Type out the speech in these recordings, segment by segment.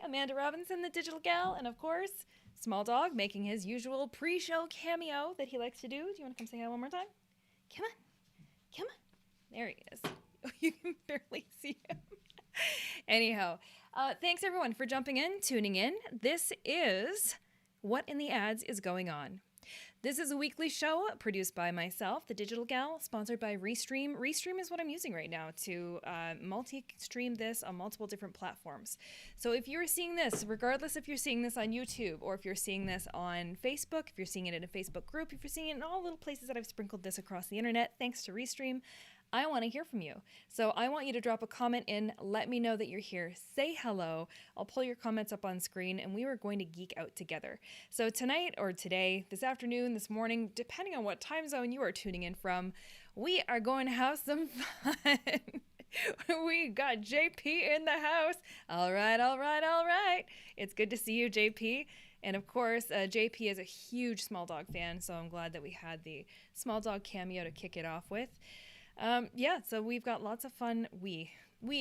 Amanda Robinson, the digital gal, and of course, Small Dog making his usual pre-show cameo that he likes to do. Do you want to come say hi one more time? Come on. Come on. There he is. You can barely see him. Anyhow, thanks everyone for jumping in, tuning in. This is What in the Ads is Going On. This is a weekly show produced by myself, the Digital Gal, sponsored by Restream. Restream is what I'm using right now to multi-stream this on multiple different platforms. So if you're seeing this, regardless if you're seeing this on YouTube or if you're seeing this on Facebook, if you're seeing it in a Facebook group, if you're seeing it in all little places that I've sprinkled this across the internet, thanks to Restream, I want to hear from you. So I want you to drop a comment in. Let me know that you're here. Say hello. I'll pull your comments up on screen and we are going to geek out together. So tonight or today, this afternoon, this morning, depending on what time zone you are tuning in from, we are going to have some fun. We got JP in the house. All right, all right, all right. It's good to see you, JP. And of course, JP is a huge Small Dog fan, so I'm glad that we had the Small Dog cameo to kick it off with. Yeah, so we've got lots of fun. We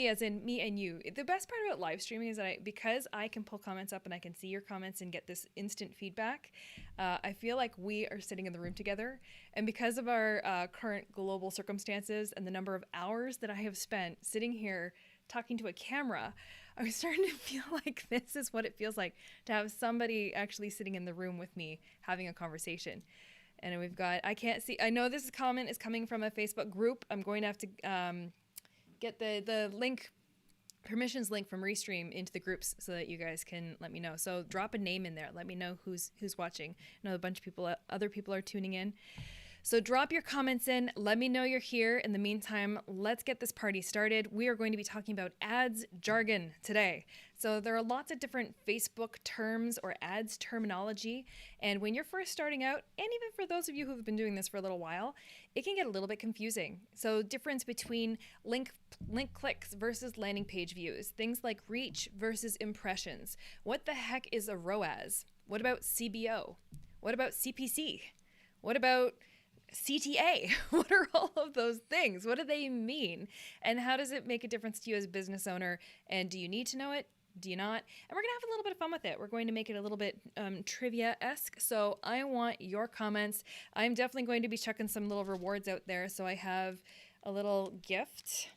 as in me and you. The best part about live streaming is that because I can pull comments up and I can see your comments and get this instant feedback, I feel like we are sitting in the room together. And because of our current global circumstances and the number of hours that I have spent sitting here talking to a camera, I'm starting to feel like this is what it feels like to have somebody actually sitting in the room with me having a conversation. And we've got, I can't see, I know this comment is coming from a Facebook group. I'm going to have to get the link, permissions link from Restream into the groups so that you guys can let me know. So drop a name in there. Let me know who's watching. I know a bunch of people, other people are tuning in. So drop your comments in. Let me know you're here. In the meantime, let's get this party started. We are going to be talking about ads jargon today. So there are lots of different Facebook terms or ads terminology. And when you're first starting out, and even for those of you who've been doing this for a little while, it can get a little bit confusing. So difference between link clicks versus landing page views, things like reach versus impressions. What the heck is a ROAS? What about CBO? What about CPC? What about CTA? What are all of those things? What do they mean? And how does it make a difference to you as a business owner? And do you need to know it? Do you not? And we're going to have a little bit of fun with it. We're going to make it a little bit trivia-esque. So I want your comments. I'm definitely going to be chucking some little rewards out there. So I have a little gift,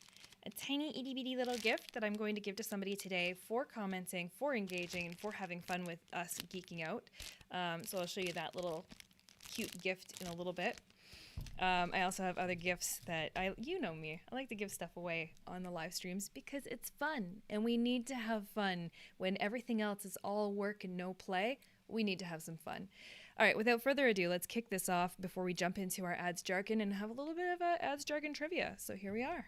a tiny itty bitty little gift that I'm going to give to somebody today for commenting, for engaging, and for having fun with us geeking out. So I'll show you that little cute gift in a little bit. I also have other gifts that you know me, I like to give stuff away on the live streams because it's fun and we need to have fun. When everything else is all work and no play, we need to have some fun. All right, without further ado, let's kick this off before we jump into our ads jargon and have a little bit of ads jargon trivia. So here we are.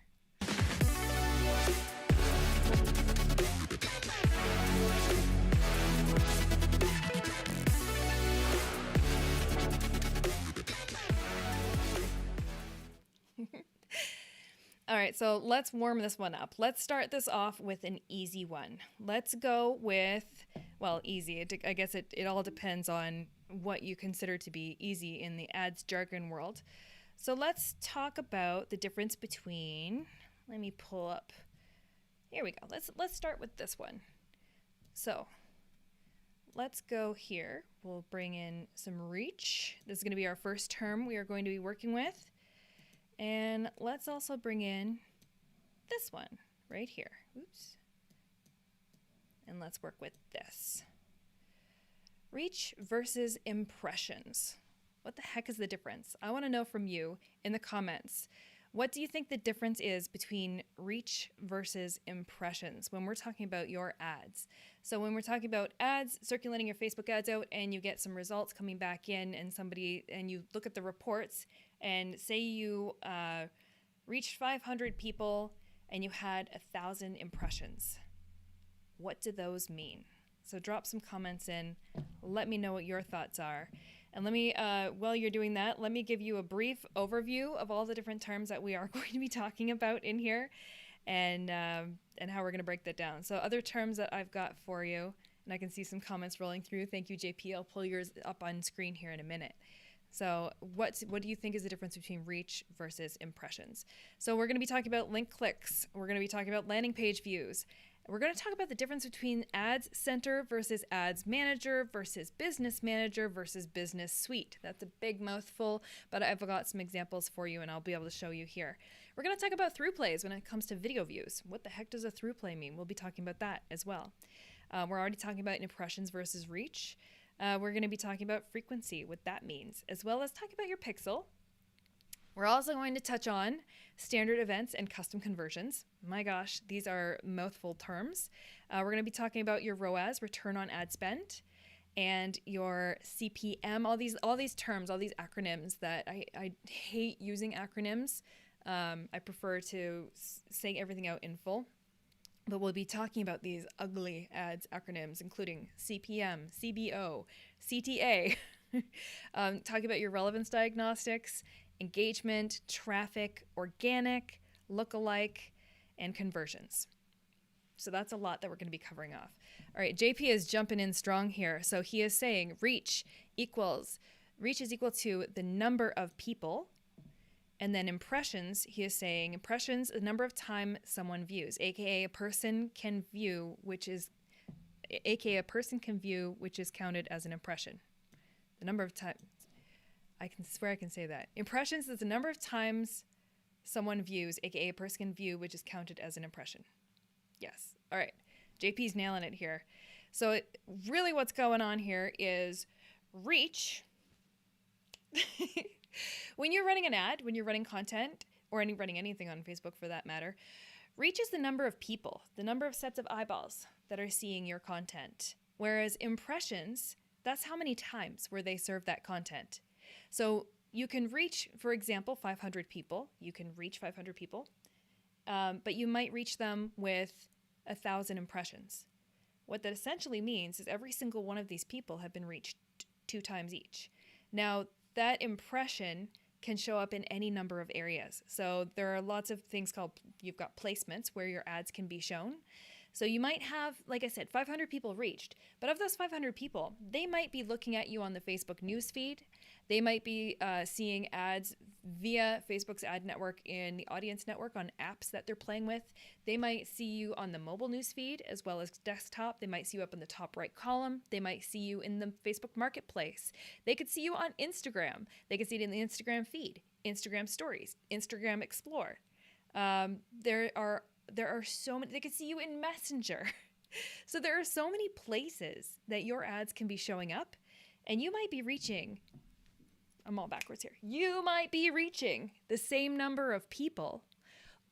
All right, so let's warm this one up. Let's start this off with an easy one. Let's go with, well, easy. I guess it all depends on what you consider to be easy in the ads jargon world. So let's talk about the difference between, let me pull up, here we go. Let's start with this one. So let's go here. We'll bring in some reach. This is going to be our first term we are going to be working with. And let's also bring in this one right here. Oops. And let's work with this. Reach versus impressions. What the heck is the difference? I want to know from you in the comments. What do you think the difference is between reach versus impressions when we're talking about your ads? So when we're talking about ads, circulating your Facebook ads out and you get some results coming back in and you look at the reports and say you reached 500 people and you had 1,000 impressions. What do those mean? So drop some comments in. Let me know what your thoughts are. And let me, while you're doing that, let me give you a brief overview of all the different terms that we are going to be talking about in here and how we're going to break that down. So other terms that I've got for you, and I can see some comments rolling through. Thank you, JP. I'll pull yours up on screen here in a minute. So what do you think is the difference between reach versus impressions? So we're going to be talking about link clicks. We're going to be talking about landing page views, We're going to talk about the difference between Ads Center versus Ads Manager versus Business Manager versus Business Suite. That's a big mouthful, but I've got some examples for you and I'll be able to show you here. We're going to talk about through plays when it comes to video views. What the heck does a through play mean? We'll be talking about that as well. We're already talking about impressions versus reach. We're going to be talking about frequency, what that means, as well as talking about your pixel. We're also going to touch on standard events and custom conversions. My gosh, these are mouthful terms. We're going to be talking about your ROAS, return on ad spend, and your CPM, all these terms, all these acronyms that I hate using acronyms. I prefer to say everything out in full. But we'll be talking about these ugly ads acronyms, including CPM, CBO, CTA. Talk about your relevance diagnostics, engagement, traffic, organic, lookalike, and conversions. So that's a lot that we're going to be covering off. All right, JP is jumping in strong here. So he is saying reach is equal to the number of people. And then impressions, he is saying impressions, the number of time someone views, aka a person can view, which is counted as an impression. The number of times, I can swear I can say that. Impressions is the number of times someone views, aka a person can view, which is counted as an impression. Yes. All right. JP's nailing it here. So really what's going on here is reach. When you're running an ad, when you're running content, or running anything on Facebook for that matter, reach is the number of people, the number of sets of eyeballs that are seeing your content. Whereas impressions, that's how many times where they serve that content. So you can reach, for example, 500 people. You can reach 500 people, but you might reach them with 1,000 impressions. What that essentially means is every single one of these people have been reached 2 times each. Now, that impression can show up in any number of areas. So there are lots of things called, you've got placements where your ads can be shown. So you might have, like I said, 500 people reached, but of those 500 people, they might be looking at you on the Facebook newsfeed. They might be seeing ads via Facebook's ad network in the audience network on apps that they're playing with. They might see you on the mobile newsfeed as well as desktop. They might see you up in the top right column. They might see you in the Facebook marketplace. They could see you on Instagram. They could see it in the Instagram feed, Instagram stories, Instagram Explore. There are so many, they could see you in Messenger. So there are so many places that your ads can be showing up, and you might be reaching, I'm all backwards here. You might be reaching the same number of people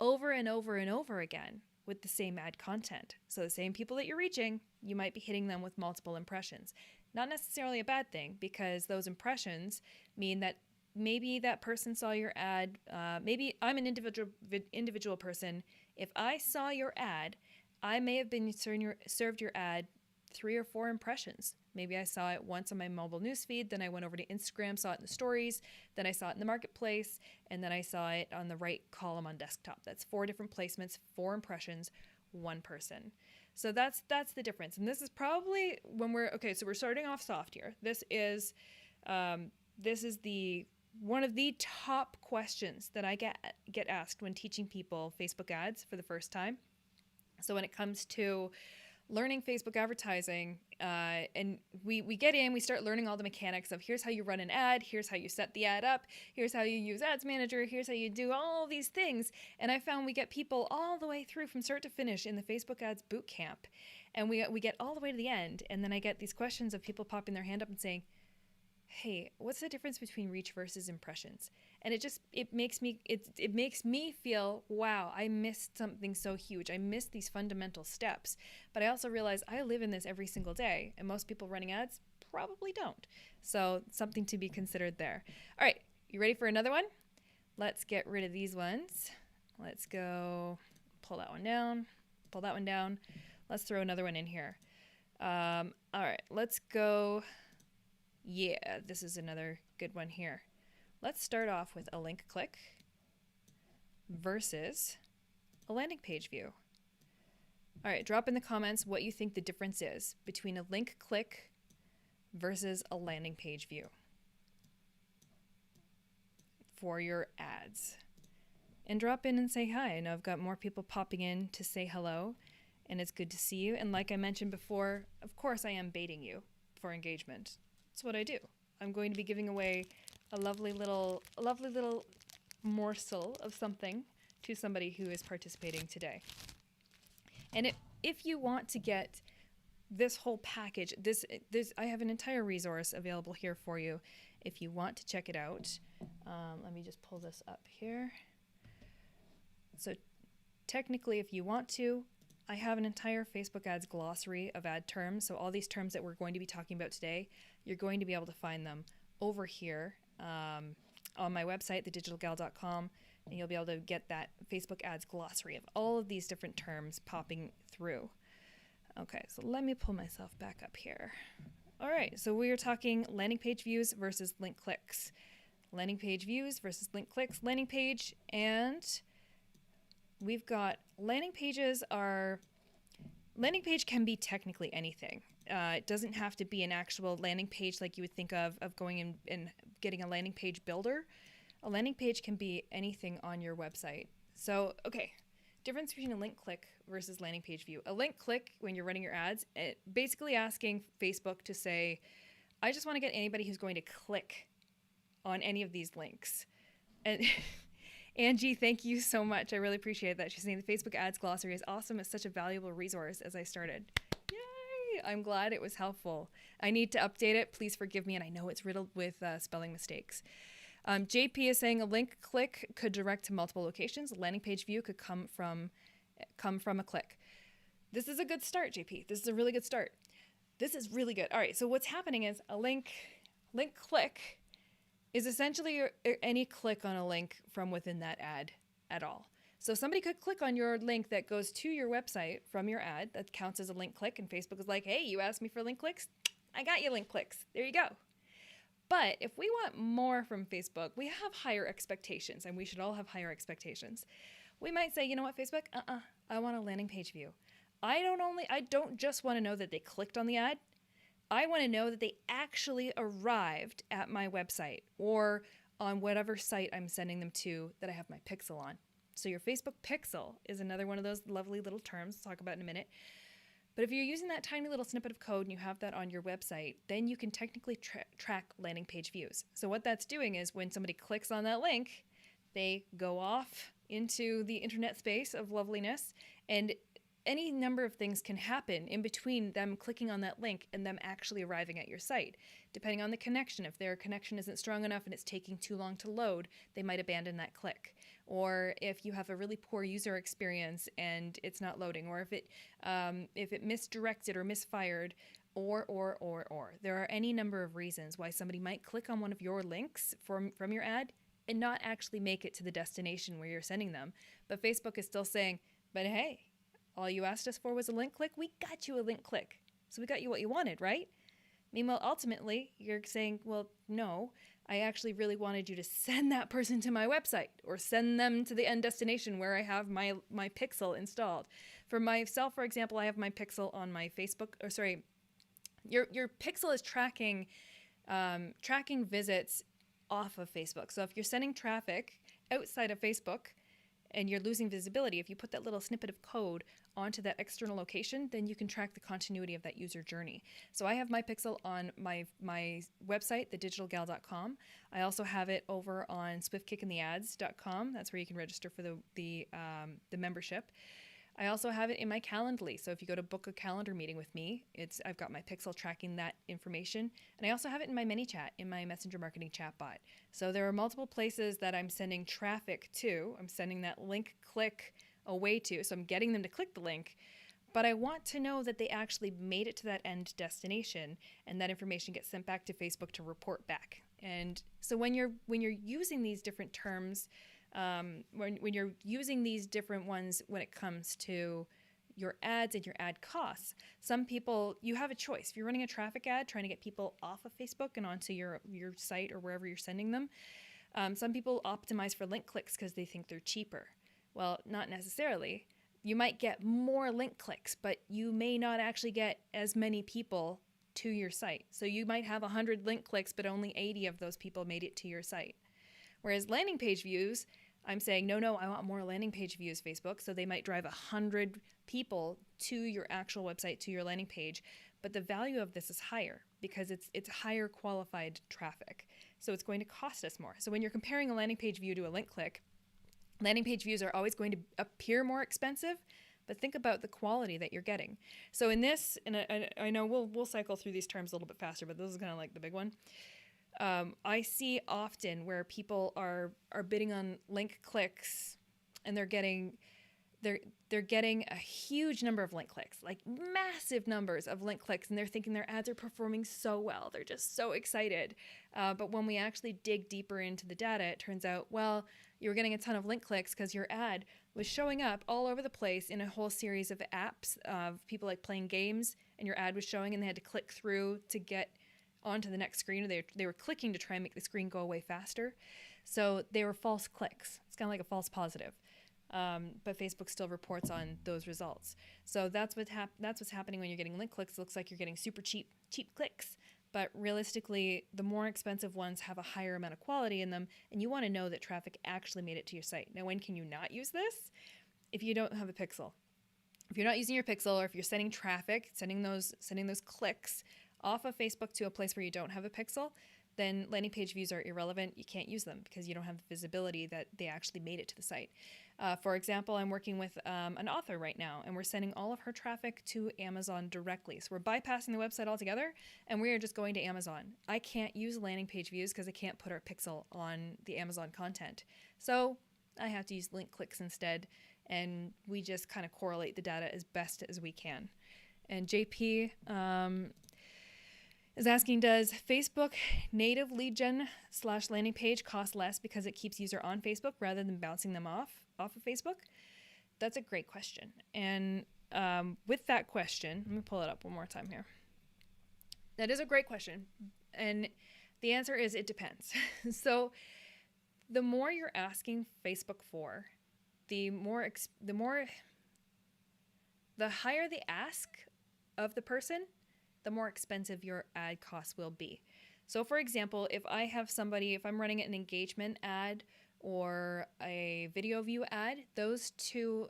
over and over and over again with the same ad content. So the same people that you're reaching, you might be hitting them with multiple impressions. Not necessarily a bad thing, because those impressions mean that maybe that person saw your ad. Maybe I'm an individual person. If I saw your ad, I may have been served your ad 3 or 4 impressions. Maybe I saw it once on my mobile newsfeed, then I went over to Instagram, saw it in the stories, then I saw it in the marketplace, and then I saw it on the right column on desktop. That's 4 different placements, 4 impressions, 1 person. So that's the difference. And this is probably when so we're starting off soft here. This is the one of the top questions that I get asked when teaching people Facebook ads for the first time. So when it comes to learning Facebook advertising, and we get in, we start learning all the mechanics of here's how you run an ad, here's how you set the ad up, here's how you use Ads Manager, here's how you do all these things. And I found we get people all the way through from start to finish in the Facebook ads boot camp. And we get all the way to the end. And then I get these questions of people popping their hand up and saying, hey, what's the difference between reach versus impressions? And it makes me feel, wow, I missed something so huge. I missed these fundamental steps. But I also realize I live in this every single day, and most people running ads probably don't. So something to be considered there. All right, you ready for another one? Let's get rid of these ones. Let's go pull that one down, pull that one down. Let's throw another one in here. All right, let's go. Yeah, this is another good one here. Let's start off with a link click versus a landing page view. All right, drop in the comments what you think the difference is between a link click versus a landing page view for your ads. And drop in and say hi. I know I've got more people popping in to say hello. and it's good to see you. And like I mentioned before, of course I am baiting you for engagement. That's what I do. I'm going to be giving away a lovely little morsel of something to somebody who is participating today. And if you want to get this whole package, I have an entire resource available here for you if you want to check it out. Let me just pull this up here. So technically, if you want to, I have an entire Facebook ads glossary of ad terms. So all these terms that we're going to be talking about today, you're going to be able to find them over here on my website, thedigitalgal.com, and you'll be able to get that Facebook ads glossary of all of these different terms popping through. Okay, so let me pull myself back up here. All right, so we are talking landing page views versus link clicks. Landing page views versus link clicks. Landing page, and we've got landing page can be technically anything. It doesn't have to be an actual landing page like you would think of going in and getting a landing page builder. A landing page can be anything on your website. So, okay, difference between a link click versus landing page view. A link click, when you're running your ads, it basically asking Facebook to say, I just want to get anybody who's going to click on any of these links. And Angie, thank you so much. I really appreciate that. She's saying the Facebook ads glossary is awesome. It's such a valuable resource as I started. Yay! I'm glad it was helpful. I need to update it. Please forgive me. And I know it's riddled with spelling mistakes. JP is saying a link click could direct to multiple locations. A landing page view could come from a click. This is a good start, JP. This is a really good start. This is really good. All right, so what's happening is a link click is essentially any click on a link from within that ad at all. So somebody could click on your link that goes to your website from your ad. That counts as a link click, and Facebook is like, hey, you asked me for link clicks? I got you link clicks. There you go. But if we want more from Facebook, we have higher expectations, and we should all have higher expectations. We might say, you know what, Facebook? I want a landing page view. I don't just want to know that they clicked on the ad. I want to know that they actually arrived at my website or on whatever site I'm sending them to that I have my pixel on. So your Facebook pixel is another one of those lovely little terms we'll talk about in a minute. But if you're using that tiny little snippet of code and you have that on your website, then you can technically track landing page views. So what that's doing is when somebody clicks on that link, they go off into the internet space of loveliness, and any number of things can happen in between them clicking on that link and them actually arriving at your site. Depending on the connection, if their connection isn't strong enough and it's taking too long to load, they might abandon that click. Or if you have a really poor user experience and it's not loading, or if it misdirected or misfired, or. There are any number of reasons why somebody might click on one of your links from your ad and not actually make it to the destination where you're sending them. But Facebook is still saying, but hey, all you asked us for was a link click. We got you a link click. So we got you what you wanted, right? Meanwhile, ultimately, you're saying, well, no, I actually really wanted you to send that person to my website or send them to the end destination where I have my pixel installed. For myself, for example, I have my pixel on my Facebook, or sorry, your pixel is tracking visits off of Facebook. So if you're sending traffic outside of Facebook and you're losing visibility, if you put that little snippet of code onto that external location, then you can track the continuity of that user journey. So I have my pixel on my website, thedigitalgal.com. I also have it over on swiftkickandtheads.com. That's where you can register for the membership. I also have it in my Calendly. So if you go to book a calendar meeting with me, I've got my pixel tracking that information. And I also have it in my ManyChat, in my messenger marketing chatbot. So there are multiple places that I'm sending traffic to. I'm sending that link click away to. So I'm getting them to click the link. But I want to know that they actually made it to that end destination, and that information gets sent back to Facebook to report back. And so when you're using these different terms, when you're using these different ones when it comes to your ads and your ad costs, some people, you have a choice. If you're running a traffic ad trying to get people off of Facebook and onto your site or wherever you're sending them, some people optimize for link clicks because they think they're cheaper. Well, not necessarily. You might get more link clicks, but you may not actually get as many people to your site. So you might have 100 link clicks, but only 80 of those people made it to your site. Whereas landing page views, I'm saying, no, I want more landing page views, Facebook. So they might drive 100 people to your actual website, to your landing page. But the value of this is higher because it's higher qualified traffic. So it's going to cost us more. So when you're comparing a landing page view to a link click, landing page views are always going to appear more expensive, but think about the quality that you're getting. So in this, and I know we'll cycle through these terms a little bit faster, but this is kind of like the big one. I see often where people are bidding on link clicks, and they're getting a huge number of link clicks, like massive numbers of link clicks, and they're thinking their ads are performing so well. They're just so excited. But when we actually dig deeper into the data, it turns out, well, you were getting a ton of link clicks because your ad was showing up all over the place in a whole series of apps of people like playing games, and your ad was showing, and they had to click through to get onto the next screen, or they were clicking to try and make the screen go away faster. So they were false clicks. It's kind of like a false positive. But Facebook still reports on those results. So that's what's happening when you're getting link clicks. It looks like you're getting super cheap clicks. But realistically, the more expensive ones have a higher amount of quality in them, and you want to know that traffic actually made it to your site. Now, when can you not use this? If you don't have a pixel. If you're not using your pixel, or if you're sending traffic, sending those clicks off of Facebook to a place where you don't have a pixel, then landing page views are irrelevant. You can't use them because you don't have the visibility that they actually made it to the site. For example, I'm working with an author right now, and we're sending all of her traffic to Amazon directly. So we're bypassing the website altogether, and we are just going to Amazon. I can't use landing page views because I can't put our pixel on the Amazon content. So I have to use link clicks instead, and we just kind of correlate the data as best as we can. And JP is asking, does Facebook native lead gen / landing page cost less because it keeps user on Facebook rather than bouncing them off of Facebook? That's a great question. And with that question, let me pull it up one more time here. That is a great question. And the answer is it depends. So the more you're asking Facebook for, the higher the ask of the person, the more expensive your ad costs will be. So for example, if I'm running an engagement ad or a video view ad, those two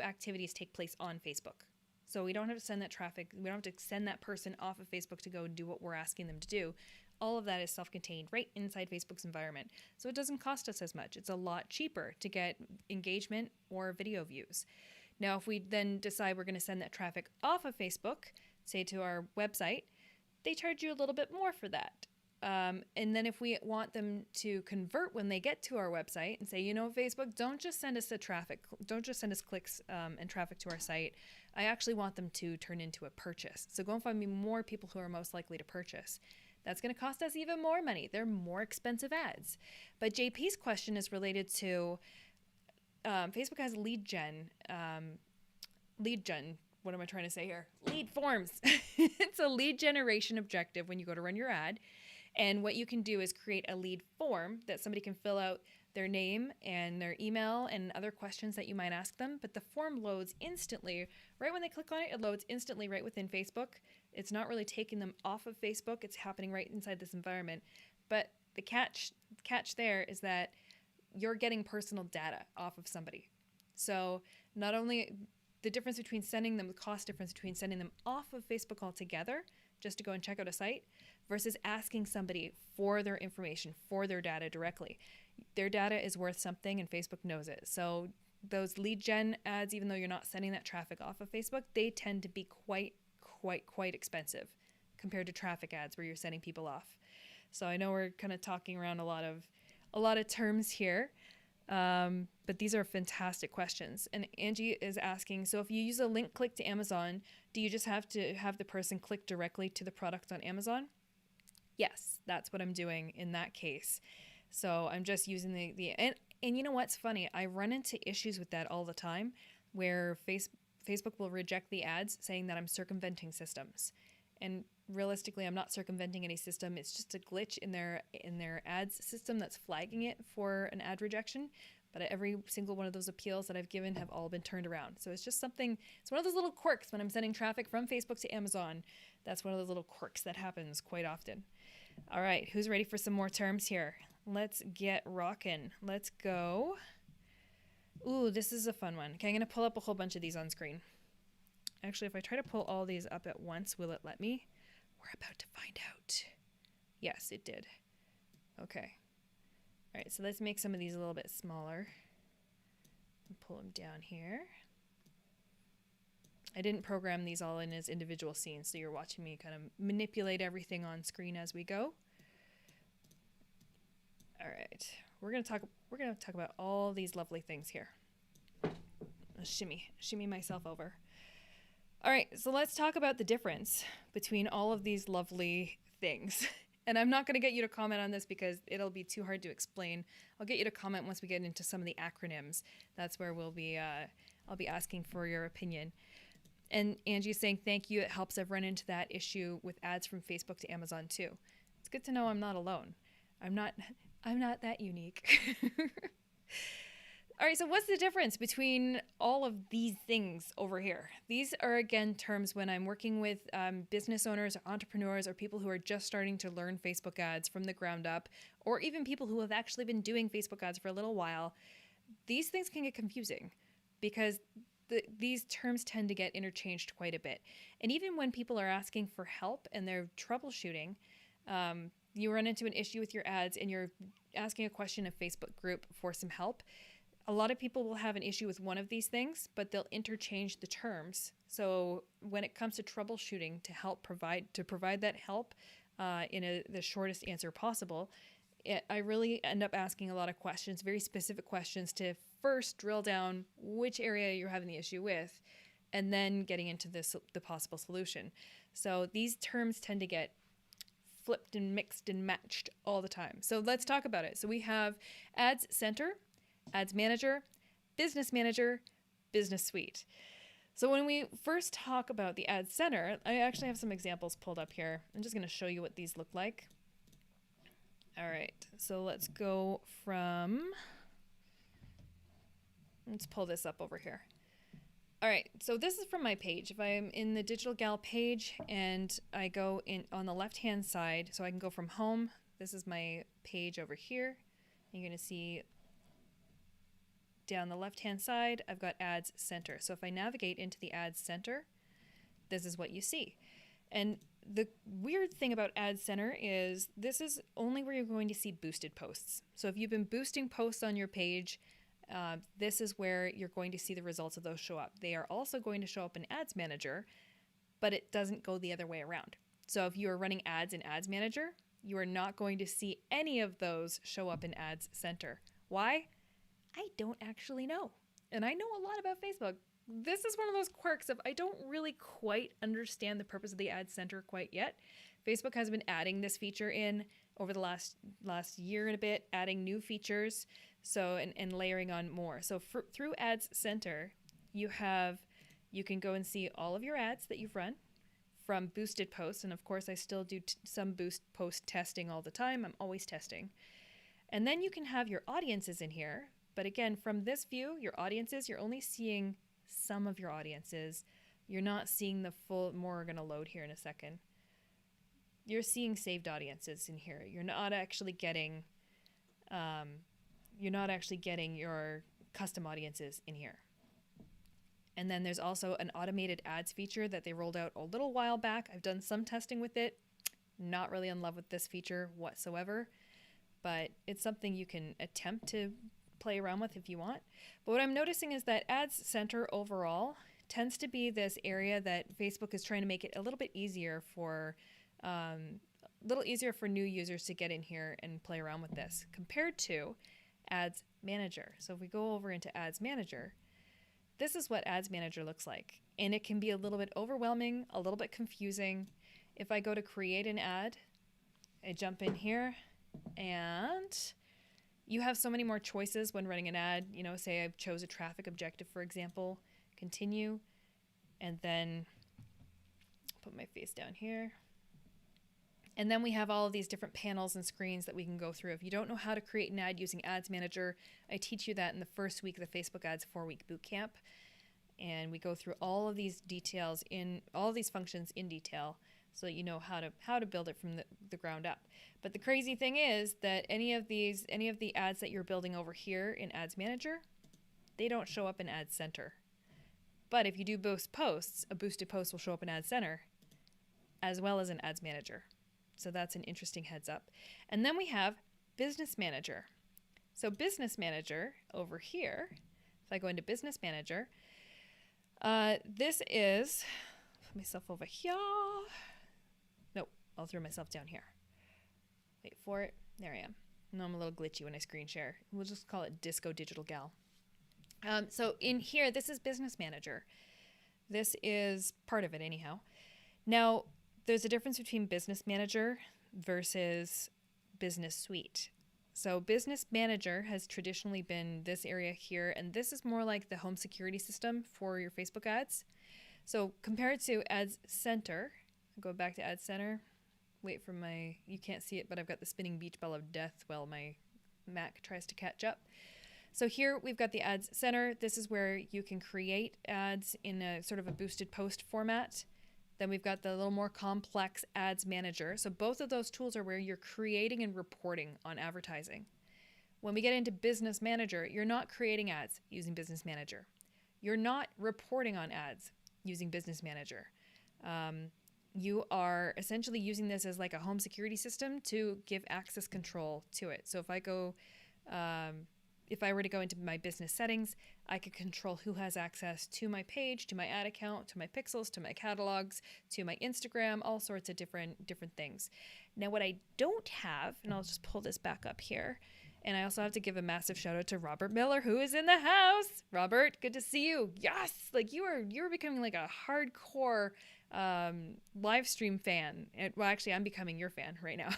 activities take place on Facebook. So we don't have to send that traffic, we don't have to send that person off of Facebook to go and do what we're asking them to do. All of that is self-contained right inside Facebook's environment. So it doesn't cost us as much. It's a lot cheaper to get engagement or video views. Now, if we then decide we're going to send that traffic off of Facebook, say to our website, they charge you a little bit more for that. And then if we want them to convert when they get to our website and say, Facebook, don't just send us clicks and traffic to our site. I actually want them to turn into a purchase. So go and find me more people who are most likely to purchase. That's going to cost us even more money. They're more expensive ads. But JP's question is related to Facebook has lead gen. What am I trying to say here? Lead forms. It's a lead generation objective when you go to run your ad. And what you can do is create a lead form that somebody can fill out their name and their email and other questions that you might ask them. But the form loads instantly. Right when they click on it, it loads instantly right within Facebook. It's not really taking them off of Facebook. It's happening right inside this environment. But the catch there is that you're getting personal data off of somebody. So not only the cost difference between sending them off of Facebook altogether just to go and check out a site versus asking somebody for their information, for their data directly. Their data is worth something and Facebook knows it. So those lead gen ads, even though you're not sending that traffic off of Facebook, they tend to be quite expensive compared to traffic ads where you're sending people off. So I know we're kind of talking around a lot of terms here. But these are fantastic questions. And Angie is asking, so if you use a link click to Amazon, do you just have to have the person click directly to the product on Amazon? Yes, that's what I'm doing in that case. So I'm just using and you know what's funny? I run into issues with that all the time where Facebook will reject the ads saying that I'm circumventing systems. And realistically, I'm not circumventing any system. It's just a glitch in their ads system that's flagging it for an ad rejection. But every single one of those appeals that I've given have all been turned around. So it's just it's one of those little quirks when I'm sending traffic from Facebook to Amazon. That's one of those little quirks that happens quite often. All right, who's ready for some more terms here? Let's get rocking. Let's go Ooh, this is a fun one. Okay, I'm going to pull up a whole bunch of these on screen. Actually, if I try to pull all these up at once, will it let me? We're about to find out. Yes, it did. Okay. All right, so let's make some of these a little bit smaller. And pull them down here. I didn't program these all in as individual scenes, so you're watching me kind of manipulate everything on screen as we go. All right, we're gonna talk about all these lovely things here. I'll shimmy myself over. All right, so let's talk about the difference between all of these lovely things. And I'm not going to get you to comment on this because it'll be too hard to explain. I'll get you to comment once we get into some of the acronyms. That's where I'll be asking for your opinion. And Angie's saying, thank you. It helps. I've run into that issue with ads from Facebook to Amazon too. It's good to know I'm not alone. I'm not that unique. All right, so what's the difference between all of these things over here? These are, again, terms when I'm working with business owners or entrepreneurs or people who are just starting to learn Facebook ads from the ground up, or even people who have actually been doing Facebook ads for a little while. These things can get confusing because these terms tend to get interchanged quite a bit. And even when people are asking for help and they're troubleshooting, you run into an issue with your ads and you're asking a question in a Facebook group for some help. A lot of people will have an issue with one of these things, but they'll interchange the terms. So when it comes to troubleshooting to provide that help in the shortest answer possible, I really end up asking a lot of questions, very specific questions to first drill down which area you're having the issue with, and then getting into the possible solution. So these terms tend to get flipped and mixed and matched all the time. So let's talk about it. So we have Ads Center, Ads Manager, Business Manager, Business Suite. So when we first talk about the Ads Center, I actually have some examples pulled up here. I'm just going to show you what these look like. All right, so let's pull this up over here. All right, so this is from my page. If I'm in the Digital Gal page and I go in on the left-hand side, so I can go from home. This is my page over here. You're going to see down the left-hand side, I've got Ads Center. So if I navigate into the Ads Center, this is what you see. And the weird thing about Ads Center is this is only where you're going to see boosted posts. So if you've been boosting posts on your page, this is where you're going to see the results of those show up. They are also going to show up in Ads Manager, but it doesn't go the other way around. So if you are running ads in Ads Manager, you are not going to see any of those show up in Ads Center. Why? I don't actually know. And I know a lot about Facebook. This is one of those quirks of I don't really quite understand the purpose of the Ad Center quite yet. Facebook has been adding this feature in over the last year and a bit, adding new features, and layering on more. So through Ads Center, you can go and see all of your ads that you've run from boosted posts. And of course, I still do some boost post testing all the time. I'm always testing. And then you can have your audiences in here. But again, from this view, your audiences, you're only seeing some of your audiences. You're not seeing the full. More are going to load here in a second. You're seeing saved audiences in here. You're not actually getting your custom audiences in here. And then there's also an automated ads feature that they rolled out a little while back. I've done some testing with it. Not really in love with this feature whatsoever, but it's something you can attempt to play around with if you want. But what I'm noticing is that Ads Center overall tends to be this area that Facebook is trying to make it a little bit easier for new users to get in here and play around with this compared to Ads Manager. So if we go over into Ads Manager, this is what Ads Manager looks like. And it can be a little bit overwhelming, a little bit confusing. If I go to create an ad, I jump in here and you have so many more choices when running an ad. You know, say I chose a traffic objective, for example, continue, and then put my face down here. And then we have all of these different panels and screens that we can go through. If you don't know how to create an ad using Ads Manager, I teach you that in the first week of the Facebook Ads 4-week bootcamp. And we go through all of these details all of these functions in detail so that you know how to build it from the ground up. But the crazy thing is that any of the ads that you're building over here in Ads Manager, they don't show up in Ads Center. But if you do boost posts, a boosted post will show up in Ads Center as well as in Ads Manager. So that's an interesting heads up. And then we have Business Manager. So Business Manager over here, if I go into Business Manager, this is, put myself over here. Nope, I'll throw myself down here. Wait for it. There I am. No, I'm a little glitchy when I screen share. We'll just call it Disco Digital Gal. So in here, this is Business Manager. This is part of it anyhow. Now, there's a difference between Business Manager versus Business Suite. So Business Manager has traditionally been this area here, and this is more like the home security system for your Facebook ads. So compared to Ads Center, I'll go back to Ads Center. Wait for you can't see it, but I've got the spinning beach ball of death while my Mac tries to catch up. So here we've got the Ads Center. This is where you can create ads in a sort of a boosted post format. Then we've got the little more complex Ads Manager. So both of those tools are where you're creating and reporting on advertising. When we get into Business Manager, you're not creating ads using Business Manager. You're not reporting on ads using Business Manager. You are essentially using this as like a home security system to give access control to it. So if I go, if I were to go into my business settings, I could control who has access to my page, to my ad account, to my pixels, to my catalogs, to my Instagram, all sorts of different things. Now what I don't have, and I'll just pull this back up here, and I also have to give a massive shout out to Robert Miller, who is in the house. Robert, good to see you. Yes, like you're becoming like a hardcore live stream fan. Well, actually, I'm becoming your fan right now.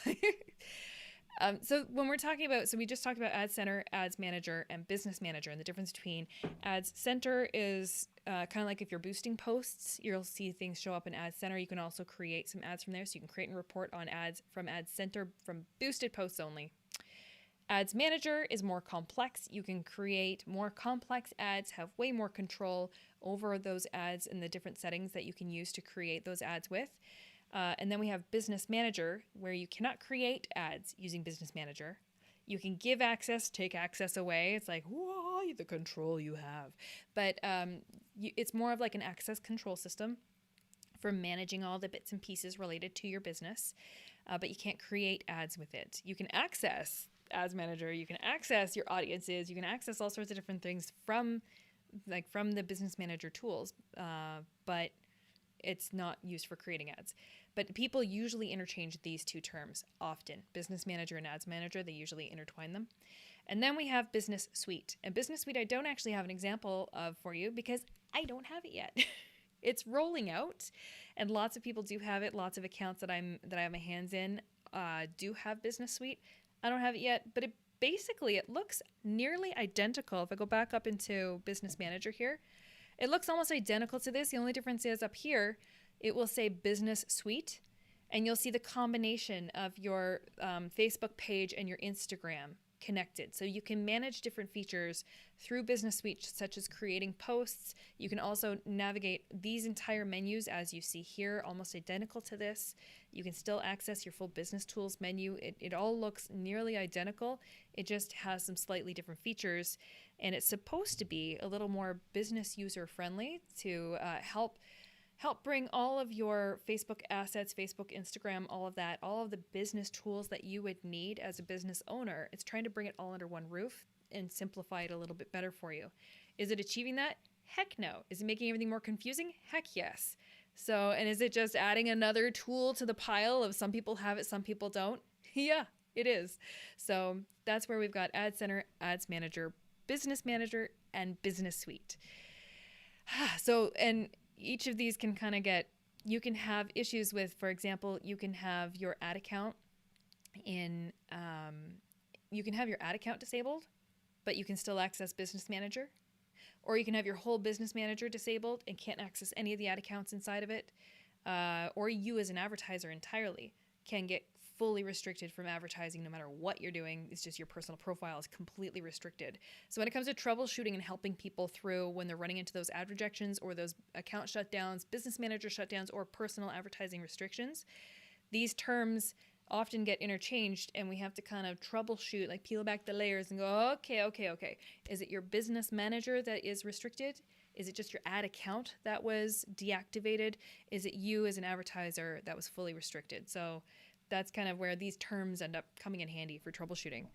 So when we're talking about, so we just talked about Ad Center, Ads Manager, and Business Manager, and the difference between Ads Center is kind of like if you're boosting posts, you'll see things show up in Ads Center. You can also create some ads from there, so you can create and report on ads from Ads Center from boosted posts only. Ads Manager is more complex. You can create more complex ads, have way more control over those ads and the different settings that you can use to create those ads with. And then we have Business Manager, where you cannot create ads using Business Manager. You can give access, take access away. It's like, whoa, the control you have. But it's more of like an access control system for managing all the bits and pieces related to your business. But you can't create ads with it. You can access Ads Manager. You can access your audiences. You can access all sorts of different things from the Business Manager tools. But it's not used for creating ads. But people usually interchange these two terms often. Business Manager and Ads Manager, they usually intertwine them. And then we have Business Suite. And Business Suite I don't actually have an example of for you because I don't have it yet. It's rolling out, and lots of people do have it. Lots of accounts that I have my hands in do have Business Suite. I don't have it yet, but it looks nearly identical. If I go back up into Business Manager here, it looks almost identical to this. The only difference is up here, it will say Business Suite, and you'll see the combination of your Facebook page and your Instagram connected. So you can manage different features through Business Suite, such as creating posts. You can also navigate these entire menus as you see here, almost identical to this. You can still access your full business tools menu. It all looks nearly identical. It just has some slightly different features, and it's supposed to be a little more business user friendly to help bring all of your Facebook assets, Facebook, Instagram, all of the business tools that you would need as a business owner. It's trying to bring it all under one roof and simplify it a little bit better for you. Is it achieving that? Heck no. Is it making everything more confusing? Heck yes. So, and is it just adding another tool to the pile of some people have it, some people don't? Yeah, it is. So that's where we've got Ad Center, Ads Manager, Business Manager, and Business Suite. So, and each of these can kind of you can have issues with, for example, you can have your ad account disabled, but you can still access Business Manager. Or you can have your whole Business Manager disabled and can't access any of the ad accounts inside of it. Or you as an advertiser entirely can get fully restricted from advertising no matter what you're doing. It's just your personal profile is completely restricted. So when it comes to troubleshooting and helping people through when they're running into those ad rejections or those account shutdowns, Business Manager shutdowns, or personal advertising restrictions, these terms often get interchanged, and we have to kind of troubleshoot, like peel back the layers and go, okay. Is it your business manager that is restricted? Is it just your ad account that was deactivated? Is it you as an advertiser that was fully restricted? So that's kind of where these terms end up coming in handy for troubleshooting.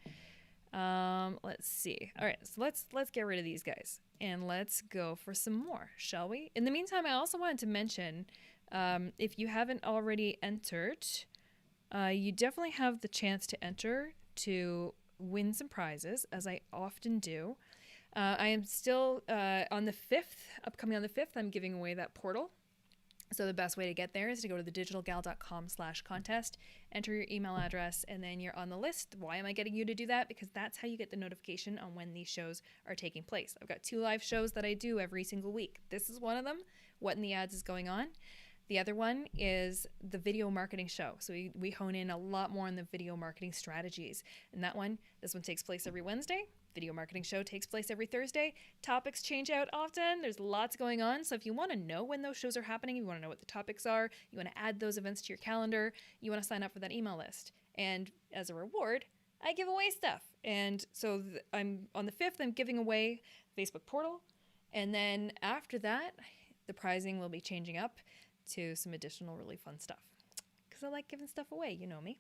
Let's see. All right, so let's get rid of these guys and let's go for some more, shall we? In the meantime, I also wanted to mention, if you haven't already entered, you definitely have the chance to enter to win some prizes, as I often do. I am still on the 5th, upcoming on the 5th, I'm giving away that portal. So the best way to get there is to go to thedigitalgal.com/contest, enter your email address, and then you're on the list. Why am I getting you to do that? Because that's how you get the notification on when these shows are taking place. I've got 2 live shows that I do every single week. This is one of them, What in the Ads is Going On. The other one is the video marketing show. So we hone in a lot more on the video marketing strategies. And this one takes place every Wednesday. Video marketing show takes place every Thursday. Topics change out often. There's lots going on. So if you want to know when those shows are happening, you want to know what the topics are, you want to add those events to your calendar, you want to sign up for that email list. And as a reward, I give away stuff. And so I'm on the 5th, I'm giving away Facebook portal. And then after that, the pricing will be changing up to some additional really fun stuff. Because I like giving stuff away, you know me.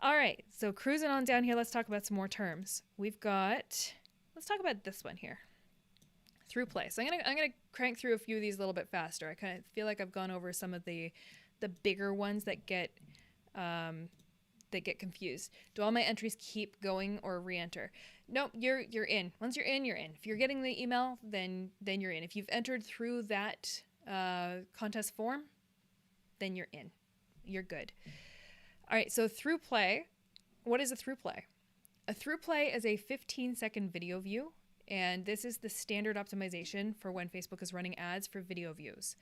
All right, so cruising on down here, let's talk about some more terms. Let's talk about this one here. Through play. So I'm gonna crank through a few of these a little bit faster. I kind of feel like I've gone over some of the bigger ones that get confused. Do all my entries keep going or re-enter? No, you're in. Once you're in, you're in. If you're getting the email, then you're in. If you've entered through that contest form, then you're in. You're good. All right, so through play. What is a through play? A through play is a 15-second video view, and this is the standard optimization for when Facebook is running ads for video views.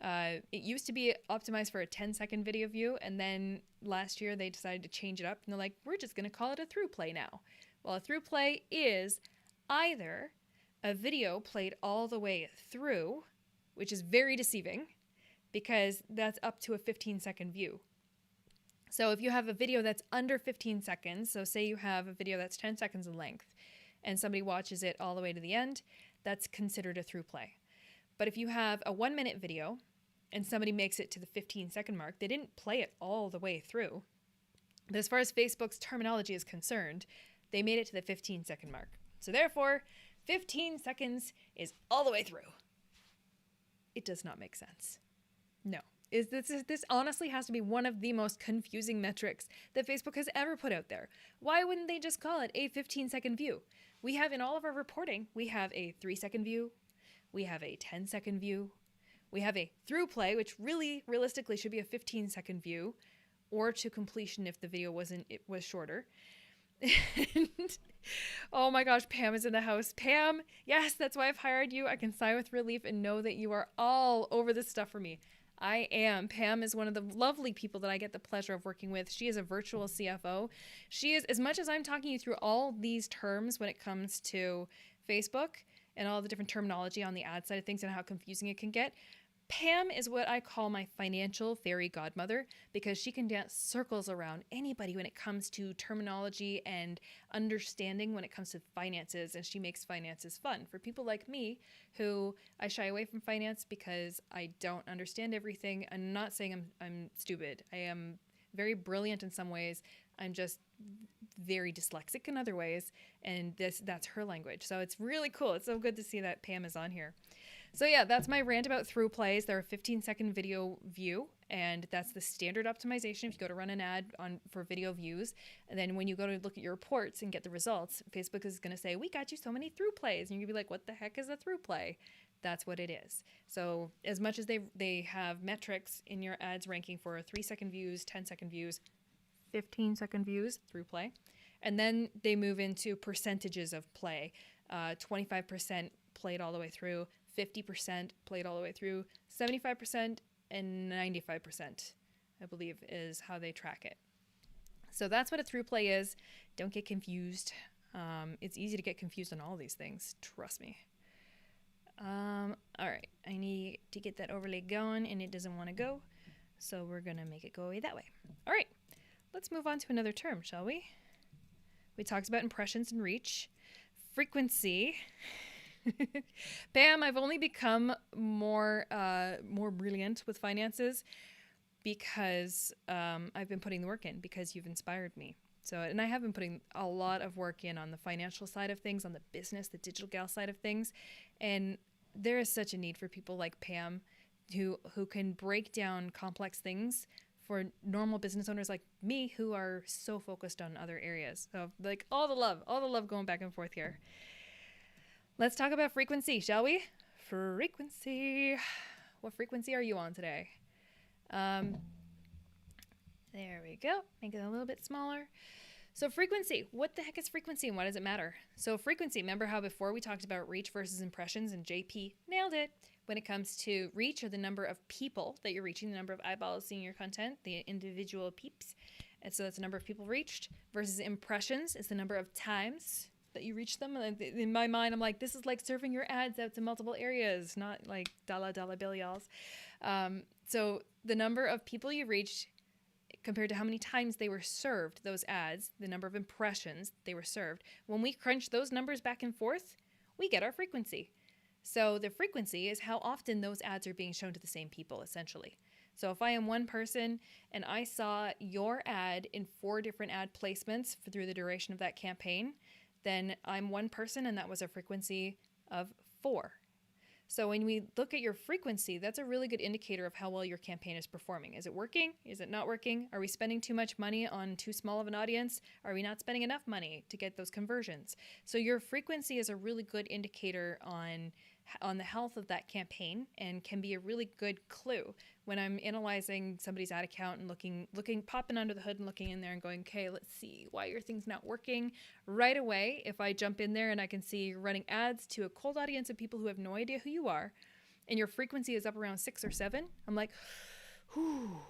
It used to be optimized for a 10-second video view, and then last year they decided to change it up, and they're like, we're just going to call it a through play now. Well, a through play is either a video played all the way through, which is very deceiving because that's up to a 15-second view. So if you have a video that's under 15 seconds, so say you have a video that's 10 seconds in length and somebody watches it all the way to the end, that's considered a through play. But if you have a 1-minute video and somebody makes it to the 15-second mark, they didn't play it all the way through. But as far as Facebook's terminology is concerned, they made it to the 15-second mark. So therefore, 15 seconds is all the way through. It does not make sense. No. This honestly has to be one of the most confusing metrics that Facebook has ever put out there. Why wouldn't they just call it a 15-second view? We have in all of our reporting, we have a 3-second view, we have a 10-second view, we have a through play, which really realistically should be a 15-second view, or to completion if the video was shorter. And, oh my gosh, Pam is in the house. Pam, yes, that's why I've hired you. I can sigh with relief and know that you are all over this stuff for me. I am. Pam is one of the lovely people that I get the pleasure of working with. She is a virtual CFO. She is, as much as I'm talking you through all these terms when it comes to Facebook and all the different terminology on the ad side of things and how confusing it can get, Pam is what I call my financial fairy godmother because she can dance circles around anybody when it comes to terminology and understanding when it comes to finances, and she makes finances fun. For people like me who I shy away from finance because I don't understand everything, I'm not saying I'm stupid. I am very brilliant in some ways. I'm just very dyslexic in other ways, and that's her language. So it's really cool. It's so good to see that Pam is on here. So yeah, that's my rant about through plays. They're a 15-second video view, and that's the standard optimization if you go to run an ad for video views. And then when you go to look at your reports and get the results, Facebook is going to say, we got you so many through plays. And you're going to be like, what the heck is a through play? That's what it is. So as much as they have metrics in your ads ranking for 3-second views, 10-second views, 15-second views, through play, and then they move into percentages of play. 25% played all the way through, 50% played all the way through, 75% and 95%, I believe, is how they track it. So that's what a through play is. Don't get confused. It's easy to get confused on all these things. Trust me. All right. I need to get that overlay going, and it doesn't want to go. So we're going to make it go away that way. All right. let's move on to another term, shall we? We talked about impressions and reach. Frequency. Pam, I've only become more brilliant with finances because I've been putting the work in, because you've inspired me. So, and I have been putting a lot of work in on the financial side of things, on the business, the digital gal side of things. And there is such a need for people like Pam who can break down complex things for normal business owners like me who are so focused on other areas. So like all the love going back and forth here. Let's talk about frequency, shall we? Frequency. What frequency are you on today? There we go. Make it a little bit smaller. So frequency, what the heck is frequency and why does it matter? So frequency, remember how before we talked about reach versus impressions, and JP nailed it. When it comes to reach, or the number of people that you're reaching, the number of eyeballs seeing your content, the individual peeps. And so that's the number of people reached, versus impressions is the number of times that you reach them. And in my mind, I'm like, this is like serving your ads out to multiple areas, not like dollar bill y'alls. So the number of people you reached compared to how many times they were served, those ads, the number of impressions they were served. When we crunch those numbers back and forth, we get our frequency. So the frequency is how often those ads are being shown to the same people, essentially. So if I am one person and I saw your ad in 4 different ad placements through the duration of that campaign, then I'm one person and that was a frequency of 4. So when we look at your frequency, that's a really good indicator of how well your campaign is performing. Is it working? Is it not working? Are we spending too much money on too small of an audience? Are we not spending enough money to get those conversions? So your frequency is a really good indicator on the health of that campaign, and can be a really good clue when I'm analyzing somebody's ad account and looking, popping under the hood and looking in there and going, okay, let's see why your thing's not working. Right away, if I jump in there and I can see you're running ads to a cold audience of people who have no idea who you are, and your frequency is up around 6 or 7, I'm like, whew,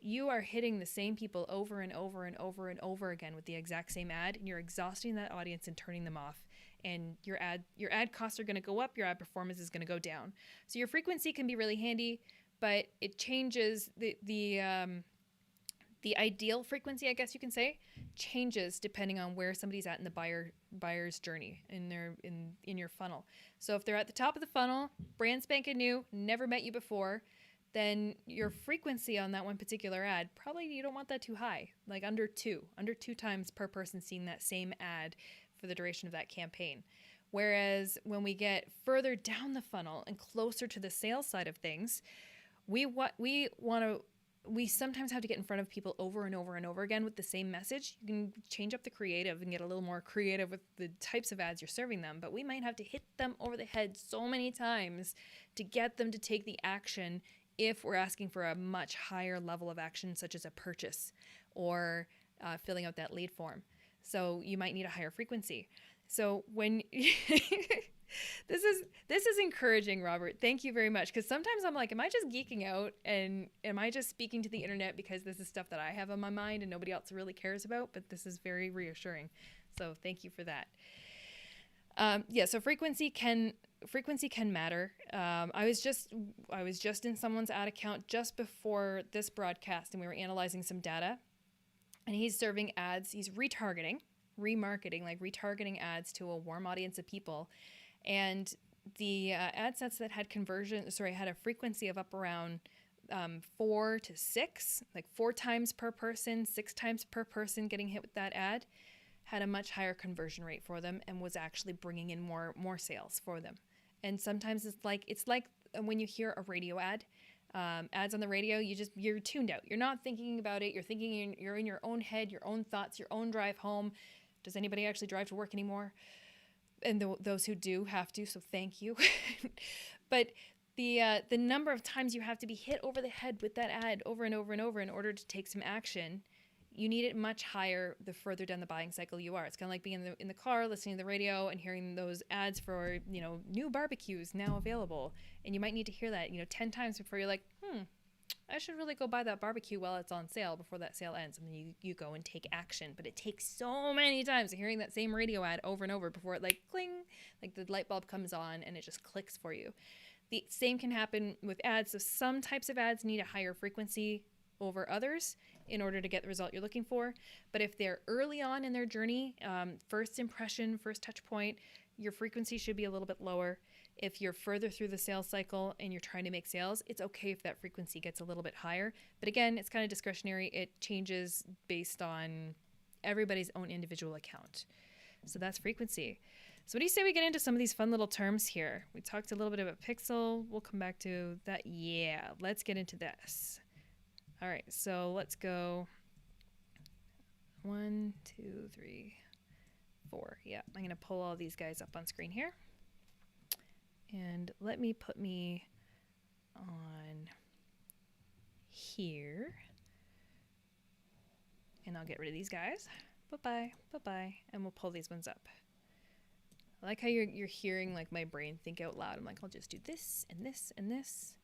you are hitting the same people over and over and over and over again with the exact same ad, and you're exhausting that audience and turning them off. And your ad costs are going to go up, your ad performance is going to go down. So your frequency can be really handy, but it changes the ideal frequency, I guess you can say, changes depending on where somebody's at in the buyer's journey in your funnel. So if they're at the top of the funnel, brand spanking new, never met you before, then your frequency on that one particular ad, probably you don't want that too high, like under 2 times per person seeing that same ad for the duration of that campaign. Whereas when we get further down the funnel and closer to the sales side of things, we sometimes have to get in front of people over and over and over again with the same message. You can change up the creative and get a little more creative with the types of ads you're serving them, but we might have to hit them over the head so many times to get them to take the action if we're asking for a much higher level of action, such as a purchase or filling out that lead form. So you might need a higher frequency. So when this is encouraging, Robert. Thank you very much. Because sometimes I'm like, am I just geeking out, and am I just speaking to the internet because this is stuff that I have on my mind and nobody else really cares about? But this is very reassuring. So thank you for that. So frequency can matter. I was just in someone's ad account just before this broadcast, and we were analyzing some data. And he's serving ads. He's remarketing ads to a warm audience of people. And the ad sets that had had a frequency of up around 4 to 6, like 4 times per person, 6 times per person getting hit with that ad, had a much higher conversion rate for them and was actually bringing in more sales for them. And sometimes it's like when you hear a radio ad. Ads on the radio, you're tuned out. You're not thinking about it. You're in your own head, your own thoughts, your own drive home. Does anybody actually drive to work anymore? And those who do have to, so thank you. But the number of times you have to be hit over the head with that ad over and over and over in order to take some action, you need it much higher the further down the buying cycle you are. It's kind of like being in the car, listening to the radio and hearing those ads for, new barbecues now available. And you might need to hear that, 10 times before you're like, I should really go buy that barbecue while it's on sale before that sale ends. And then you go and take action. But it takes so many times of hearing that same radio ad over and over before it like cling, like the light bulb comes on and it just clicks for you. The same can happen with ads. So some types of ads need a higher frequency over others. in order to get the result you're looking for. But if they're early on in their journey, first impression, first touch point, your frequency should be a little bit lower. If you're further through the sales cycle and you're trying to make sales, it's okay if that frequency gets a little bit higher. But again, it's kind of discretionary. It changes based on everybody's own individual account. So that's frequency. So what do you say we get into some of these fun little terms here? We talked a little bit about pixel. We'll come back to that. Yeah, let's get into this. All right, so let's go 1, 2, 3, 4. Yeah, I'm going to pull all these guys up on screen here. And let me put me on here. And I'll get rid of these guys. Bye-bye, bye-bye. And we'll pull these ones up. I like how you're hearing like my brain think out loud. I'm like, I'll just do this and this and this.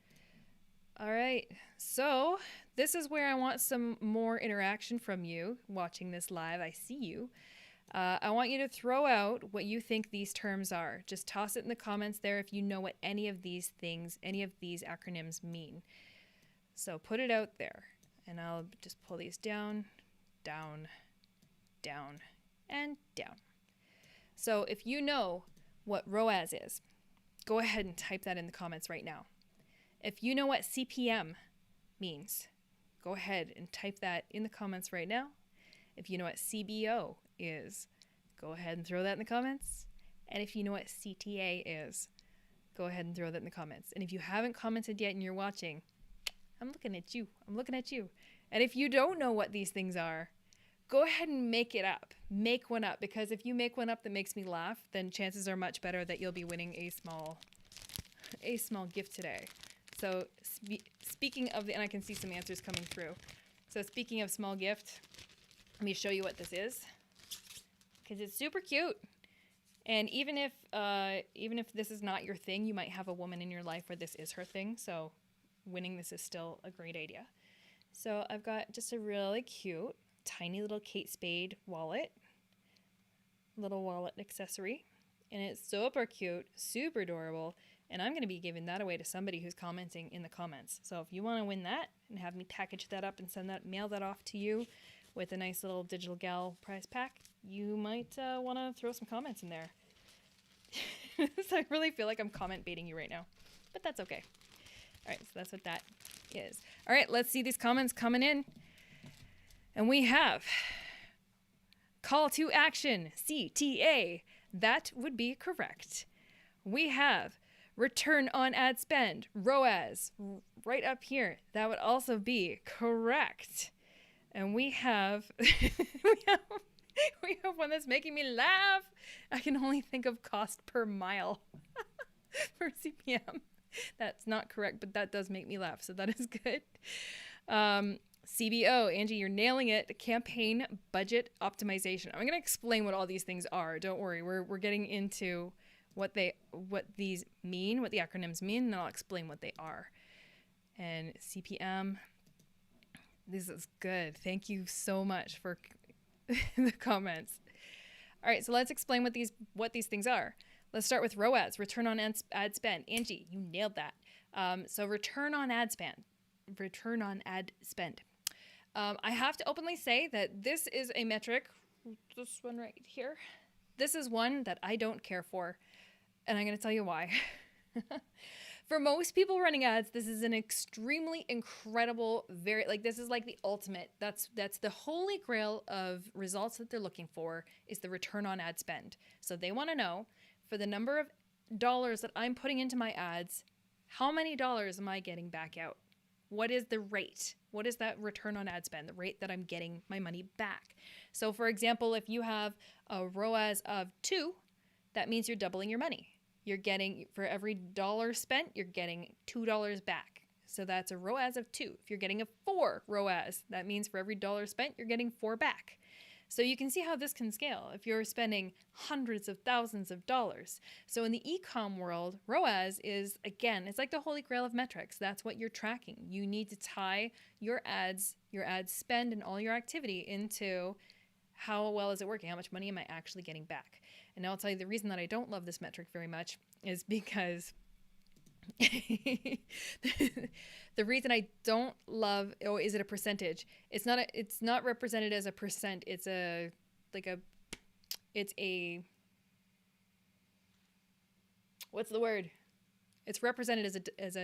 All right, so this is where I want some more interaction from you watching this live. I see you. I want you to throw out what you think these terms are. Just toss it in the comments there if you know what any of these things, any of these acronyms mean. So put it out there, and I'll just pull these down, down, down, and down. So if you know what ROAS is, go ahead and type that in the comments right now. If you know what CPM means, go ahead and type that in the comments right now. If you know what CBO is, go ahead and throw that in the comments. And if you know what CTA is, go ahead and throw that in the comments. And if you haven't commented yet and you're watching, I'm looking at you. I'm looking at you. And if you don't know what these things are, go ahead and make it up. Make one up, because if you make one up that makes me laugh, then chances are much better that you'll be winning a small gift today. So speaking of and I can see some answers coming through. So speaking of small gift, let me show you what this is, because it's super cute. And even if this is not your thing, you might have a woman in your life where this is her thing. So winning this is still a great idea. So I've got just a really cute, tiny little Kate Spade wallet, little wallet accessory, and it's super cute, super adorable. And I'm going to be giving that away to somebody who's commenting in the comments. So if you want to win that and have me package that up and mail that off to you with a nice little Digital Gal prize pack, you might want to throw some comments in there. So I really feel like I'm comment baiting you right now, but that's okay. All right, so that's what that is. All right, let's see these comments coming in. And we have call to action, CTA. That would be correct. We have return on ad spend, ROAS, right up here. That would also be correct. And we have we have one that's making me laugh. I can only think of cost per mile for CPM. That's not correct, but that does make me laugh, so that is good. CBO, Angie, you're nailing it. Campaign budget optimization. I'm going to explain what all these things are. Don't worry. We're getting into what these mean, what the acronyms mean, and I'll explain what they are. And CPM, this is good. Thank you so much for the comments. All right, so let's explain what these things are. Let's start with ROAS, return on ad spend. Angie, you nailed that. So return on ad spend. Return on ad spend. I have to openly say that this is a metric, this one right here. This is one that I don't care for, and I'm going to tell you why. For most people running ads, this is an extremely incredible, this is like the ultimate. That's the holy grail of results that they're looking for, is the return on ad spend. So they want to know, for the number of dollars that I'm putting into my ads, how many dollars am I getting back out? What is the rate? What is that return on ad spend, the rate that I'm getting my money back? So for example, if you have a ROAS of 2, that means you're doubling your money. You're getting, for every dollar spent, you're getting $2 back. So that's a ROAS of 2. If you're getting a 4 ROAS, that means for every dollar spent, you're getting 4 back. So you can see how this can scale if you're spending hundreds of thousands of dollars. So in the e-com world, ROAS is, again, it's like the holy grail of metrics. That's what you're tracking. You need to tie your ad spend and all your activity into how well is it working? How much money am I actually getting back? And I'll tell you the reason that I don't love this metric very much is because The reason I don't love, oh, is it a percentage? It's not represented as a percent. It's a what's the word? It's represented as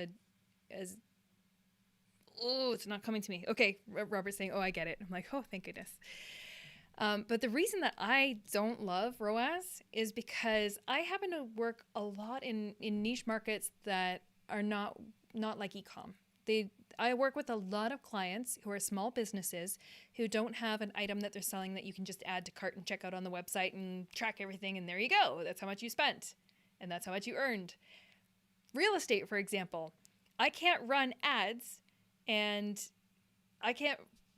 oh, it's not coming to me. Okay, Robert's saying, oh, I get it. I'm like, oh, thank goodness. But the reason that I don't love ROAS is because I happen to work a lot in niche markets that are not like e-com. I work with a lot of clients who are small businesses who don't have an item that they're selling that you can just add to cart and check out on the website and track everything, and there you go. That's how much you spent, and that's how much you earned. Real estate, for example. I can't run ads and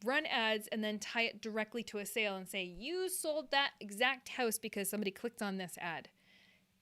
then tie it directly to a sale and say, you sold that exact house because somebody clicked on this ad.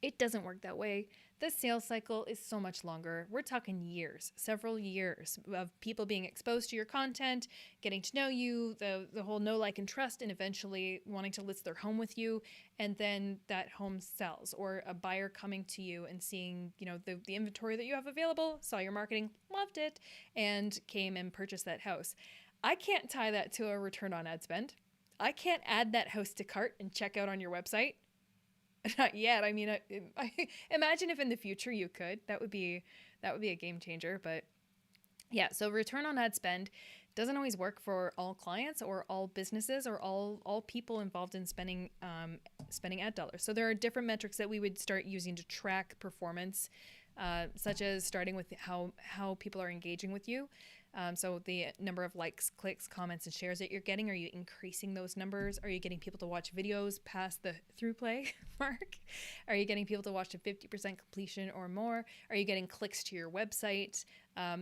It doesn't work that way. The sales cycle is so much longer. We're talking years, several years of people being exposed to your content, getting to know you, the whole know, like, and trust, and eventually wanting to list their home with you. And then that home sells, or a buyer coming to you and seeing, the inventory that you have available, saw your marketing, loved it, and came and purchased that house. I can't tie that to a return on ad spend. I can't add that house to cart and check out on your website. Not yet. I mean, I imagine if in the future you could. That would be a game changer. But yeah, so return on ad spend doesn't always work for all clients or all businesses or all people involved in spending ad dollars. So there are different metrics that we would start using to track performance, such as starting with how people are engaging with you. So the number of likes, clicks, comments, and shares that you're getting, are you increasing those numbers? Are you getting people to watch videos past the through play mark? Are you getting people to watch to 50% completion or more? Are you getting clicks to your website?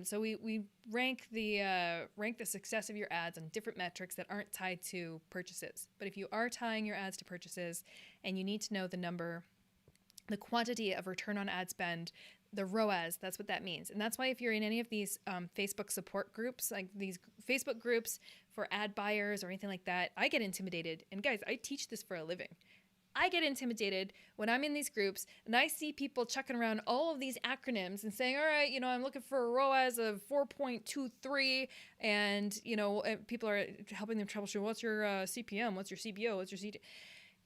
So we rank the success of your ads on different metrics that aren't tied to purchases. But if you are tying your ads to purchases and you need to know the quantity of return on ad spend, the ROAS, that's what that means. And that's why if you're in any of these Facebook support groups, like these Facebook groups for ad buyers or anything like that, I get intimidated. And guys, I teach this for a living. I get intimidated when I'm in these groups and I see people chucking around all of these acronyms and saying, all right, I'm looking for a ROAS of 4.23, and, people are helping them troubleshoot, what's your CPM, what's your CBO, what's your CT,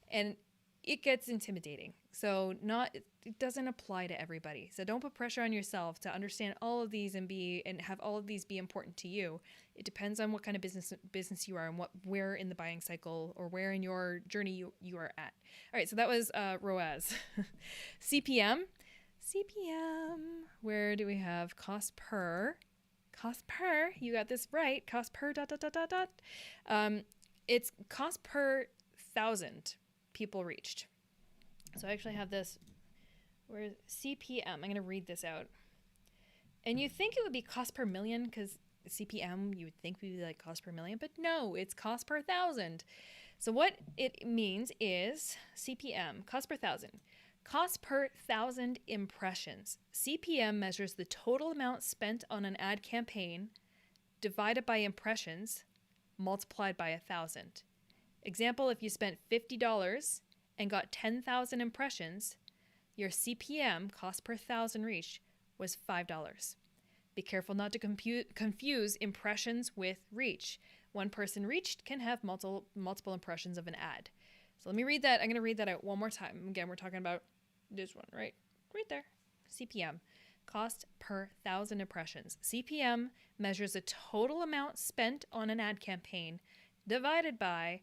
and it gets intimidating. So it doesn't apply to everybody. So don't put pressure on yourself to understand all of these and have all of these be important to you. It depends on what kind of business you are and where in the buying cycle or where in your journey you are at. All right, so that was ROAS. CPM. Where do we have cost per? You got this right. Cost per ... It's cost per 1,000 people reached. So I actually have this, where CPM, I'm going to read this out. And you think it would be cost per million, because CPM, you would think would be like cost per million, but no, it's cost per 1,000. So what it means is CPM, cost per 1,000. Cost per 1,000 impressions. CPM measures the total amount spent on an ad campaign divided by impressions multiplied by 1,000. Example, if you spent $50 and got 10,000 impressions, your CPM, cost per 1,000 reached, was $5. Be careful not to confuse impressions with reach. One person reached can have multiple impressions of an ad. So let me read that. I'm going to read that out one more time. Again, we're talking about this one, right there. CPM, cost per 1,000 impressions. CPM measures the total amount spent on an ad campaign divided by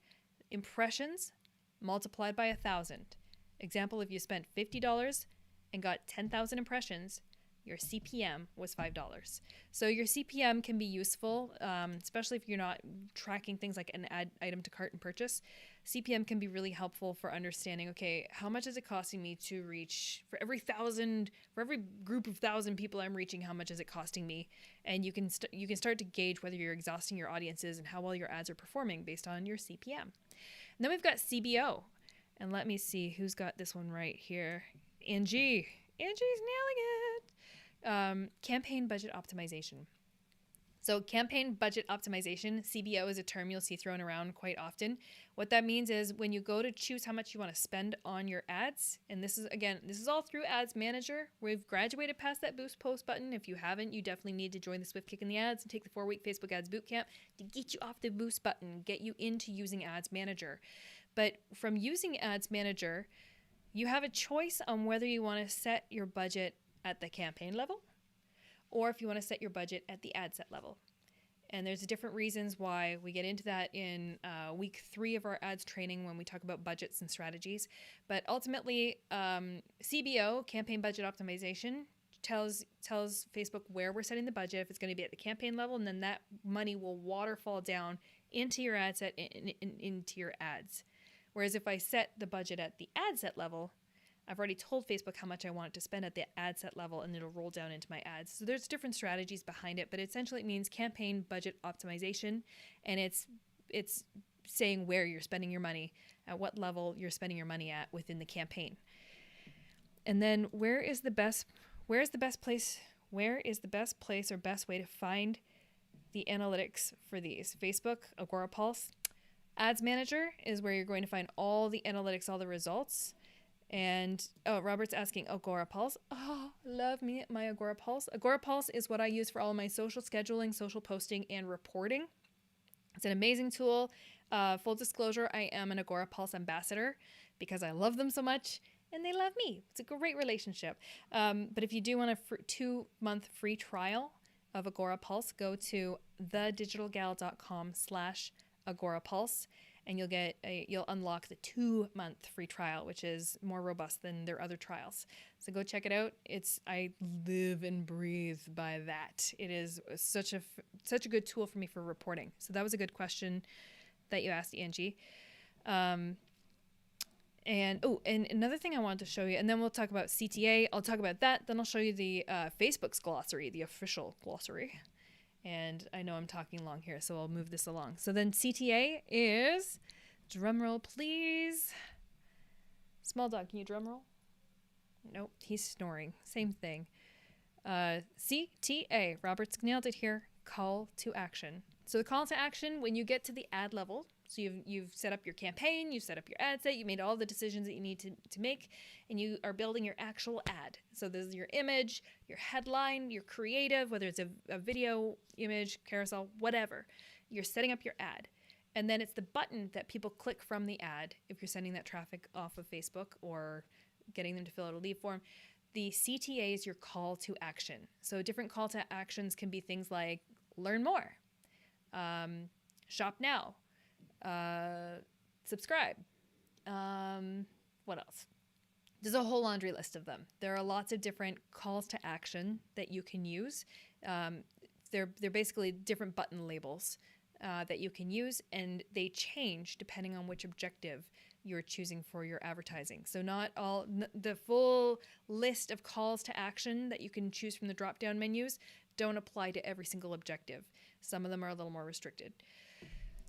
impressions multiplied by 1,000. Example, if you spent $50 and got 10,000 impressions, your CPM was $5. So your CPM can be useful, especially if you're not tracking things like an ad item to cart and purchase. CPM can be really helpful for understanding, okay, how much is it costing me to reach, for every group of 1,000 people I'm reaching, how much is it costing me? And you can start to gauge whether you're exhausting your audiences and how well your ads are performing based on your CPM. And then we've got CBO. And let me see who's got this one right here. Angie's nailing it. Campaign budget optimization. So campaign budget optimization, CBO, is a term you'll see thrown around quite often. What that means is when you go to choose how much you want to spend on your ads, and this is all through Ads Manager. We've graduated past that boost post button. If you haven't, you definitely need to join the Swift Kick in the Ads and take the 4-week Facebook Ads Bootcamp to get you off the boost button, get you into using Ads Manager. But from using Ads Manager, you have a choice on whether you want to set your budget at the campaign level or if you want to set your budget at the ad set level. And there's different reasons why. We get into that in week 3 of our ads training when we talk about budgets and strategies. But ultimately, CBO, campaign budget optimization, tells Facebook where we're setting the budget, if it's going to be at the campaign level, and then that money will waterfall down into your ad set, into your ads. Whereas if I set the budget at the ad set level, I've already told Facebook how much I want it to spend at the ad set level, and it'll roll down into my ads. So there's different strategies behind it, but essentially it means campaign budget optimization, and it's saying where you're spending your money, at what level you're spending your money at within the campaign. And then where is the best place or best way to find the analytics for these? Facebook, Agora Pulse. Ads Manager is where you're going to find all the analytics, all the results. And Robert's asking Agora Pulse. Oh, love me my Agora Pulse. Agora Pulse is what I use for all of my social scheduling, social posting, and reporting. It's an amazing tool. Full disclosure, I am an Agora Pulse ambassador because I love them so much and they love me. It's a great relationship. But if you do want a 2-month free trial of Agora Pulse, go to thedigitalgal.com/Agora Pulse. And you'll unlock the 2-month free trial, which is more robust than their other trials. So go check it out. I live and breathe by that. It is such a good tool for me for reporting. So that was a good question that you asked, Angie. And another thing I wanted to show you, and then we'll talk about CTA. I'll talk about that. Then I'll show you the Facebook's glossary, the official glossary. And I know I'm talking long here, so I'll move this along. So then CTA is, drum roll please. Small dog, can you drum roll? Nope, he's snoring. Same thing. CTA, Robert's nailed it here, call to action. So the call to action, when you get to the ad level, so you've set up your campaign, you've set up your ad set, you made all the decisions that you need to make, and you are building your actual ad. So this is your image, your headline, your creative, whether it's a video, image, carousel, whatever. You're setting up your ad. And then it's the button that people click from the ad if you're sending that traffic off of Facebook or getting them to fill out a lead form. The CTA is your call to action. So different call to actions can be things like learn more, shop now, subscribe. What else? There's a whole laundry list of them. There are lots of different calls to action that you can use. They're basically different button labels that you can use, and they change depending on which objective you're choosing for your advertising. So not all the full list of calls to action that you can choose from the drop-down menus don't apply to every single objective. Some of them are a little more restricted.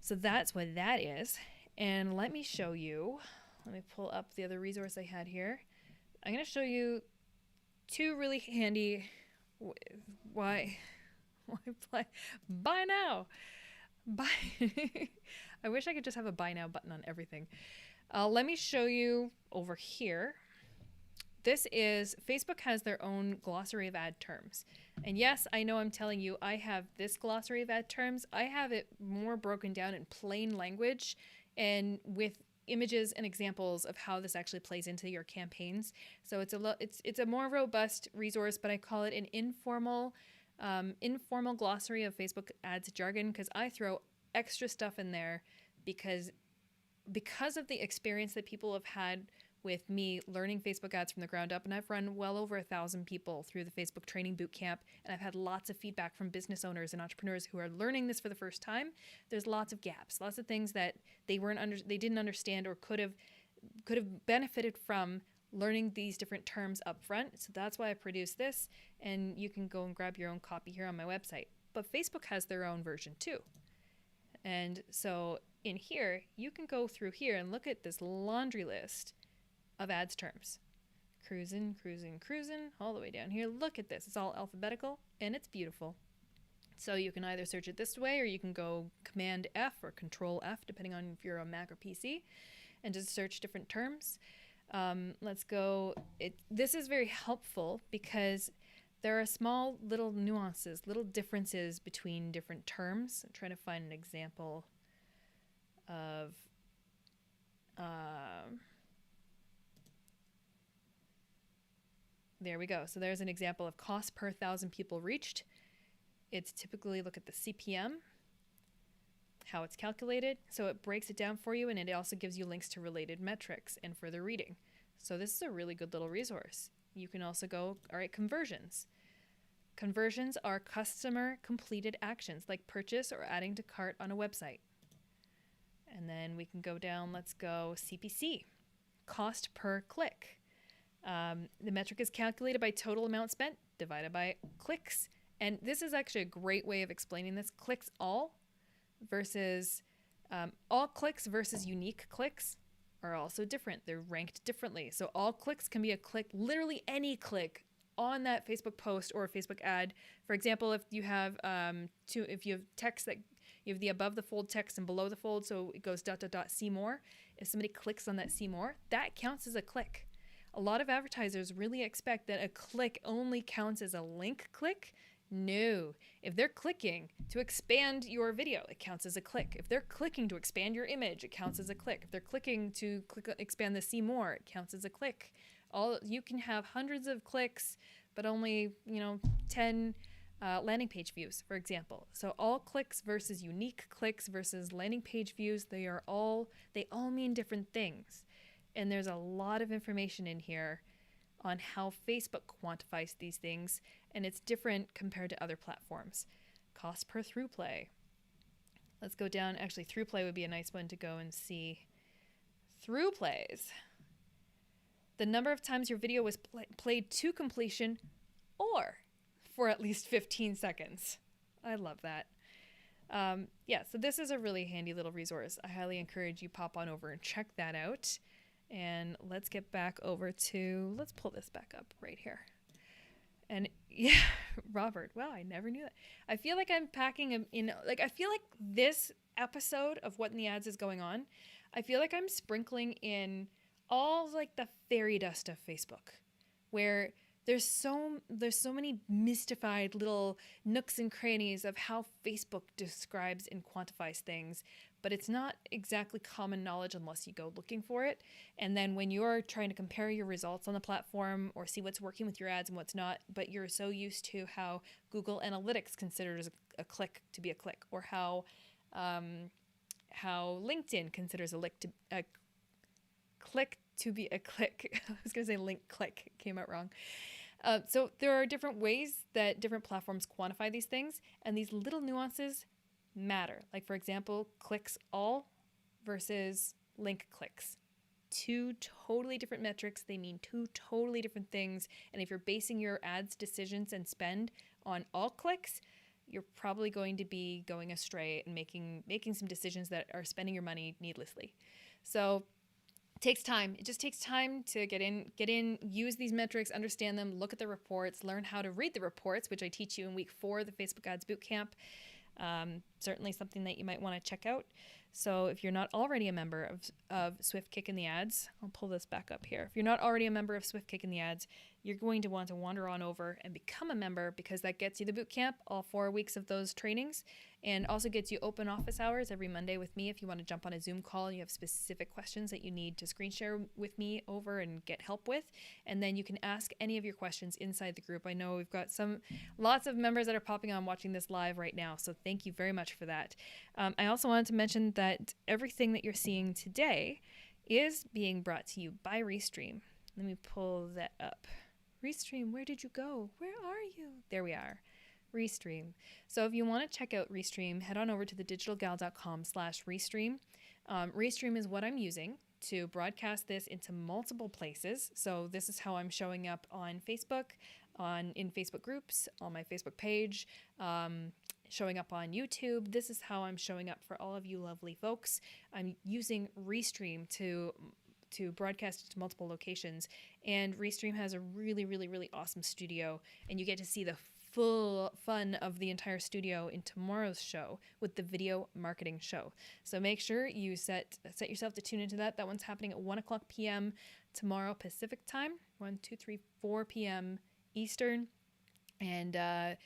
So that's what that is. And let me show you. Let me pull up the other resource I had here. I'm going to show you 2 really handy. Why play? Buy now. Buy. I wish I could just have a buy now button on everything. Let me show you over here. This is, Facebook has their own glossary of ad terms. And yes, I know I'm telling you, I have this glossary of ad terms. I have it more broken down in plain language and with images and examples of how this actually plays into your campaigns. So it's a more robust resource, but I call it an informal glossary of Facebook ads jargon, because I throw extra stuff in there because of the experience that people have had with me learning Facebook ads from the ground up. And I've run well over 1,000 people through the Facebook training bootcamp. And I've had lots of feedback from business owners and entrepreneurs who are learning this for the first time. There's lots of gaps, lots of things that they didn't understand or could have benefited from learning these different terms up front. So that's why I produced this. And you can go and grab your own copy here on my website. But Facebook has their own version too. And so in here, you can go through here and look at this laundry list of ads terms. Cruising, all the way down here. Look at this. It's all alphabetical and it's beautiful. So you can either search it this way, or you can go Command F or Control F, depending on if you're a Mac or PC, and just search different terms. Let's go. This is very helpful because there are small little nuances, little differences between different terms. I'm trying to find an example of there we go. So there's an example of cost per 1,000 people reached. It's typically look at the CPM, how it's calculated. So it breaks it down for you, and it also gives you links to related metrics and further reading. So this is a really good little resource. You can also go, all right, conversions. Conversions are customer completed actions like purchase or adding to cart on a website. And then we can go down, let's go CPC, cost per click. The metric is calculated by total amount spent divided by clicks. And this is actually a great way of explaining this. Clicks all versus all clicks versus unique clicks are also different. They're ranked differently. So all clicks can be a click, literally any click on that Facebook post or a Facebook ad. For example, if you have text that you have the above the fold text and below the fold, so it goes ... see more. If somebody clicks on that see more, that counts as a click. A lot of advertisers really expect that a click only counts as a link click. No. If they're clicking to expand your video, it counts as a click. If they're clicking to expand your image, it counts as a click. If they're clicking to expand the see more, it counts as a click. You can have hundreds of clicks, but only 10 landing page views, for example. So all clicks versus unique clicks versus landing page views, they all mean different things. And there's a lot of information in here on how Facebook quantifies these things, and it's different compared to other platforms. Cost per through play. Let's go down. Actually, through play would be a nice one to go and see. Through plays. The number of times your video was played to completion or for at least 15 seconds. I love that. So this is a really handy little resource. I highly encourage you pop on over and check that out. And let's get back over to, let's pull this back up right here. And yeah, Robert, wow, I never knew that. I feel like I'm packing I feel like this episode of What in the Ads is going on, I feel like I'm sprinkling in all like the fairy dust of Facebook, where there's so many mystified little nooks and crannies of how Facebook describes and quantifies things, but it's not exactly common knowledge unless you go looking for it. And then when you're trying to compare your results on the platform or see what's working with your ads and what's not, but you're so used to how Google Analytics considers a click to be a click, or how LinkedIn considers a click to be a click. I was going to say link click. It came out wrong. So there are different ways that different platforms quantify these things, and these little nuances matter. Like, for example, clicks all versus link clicks. Two totally different metrics. They mean two totally different things. And if you're basing your ads decisions and spend on all clicks, you're probably going to be going astray and making some decisions that are spending your money needlessly. So it takes time. It just takes time to get in, use these metrics, understand them, look at the reports, learn how to read the reports, which I teach you in week 4 of the Facebook Ads Bootcamp. Certainly something that you might want to check out. So if you're not already a member of Swift Kick in the Ads, I'll pull this back up here. If you're not already a member of Swift Kick in the Ads, you're going to want to wander on over and become a member, because that gets you the bootcamp, all 4 weeks of those trainings, and also gets you open office hours every Monday with me if you want to jump on a Zoom call and you have specific questions that you need to screen share with me over and get help with. And then you can ask any of your questions inside the group. I know we've got lots of members that are popping on watching this live right now, so thank you very much for that. I also wanted to mention that everything that you're seeing today is being brought to you by Restream. Let me pull that up. Restream, where did you go? Where are you? There we are. Restream. So if you want to check out Restream, head on over to thedigitalgal.com/Restream. Restream is what I'm using to broadcast this into multiple places. So this is how I'm showing up on Facebook, in Facebook groups, on my Facebook page, showing up on YouTube. This is how I'm showing up for all of you lovely folks. I'm using Restream to broadcast to multiple locations, and Restream has a really, really, really awesome studio, and you get to see the full fun of the entire studio in tomorrow's show with the video marketing show. So make sure you set yourself to tune into that. That one's happening at 1 o'clock p.m. tomorrow Pacific time, 4 p.m. Eastern. And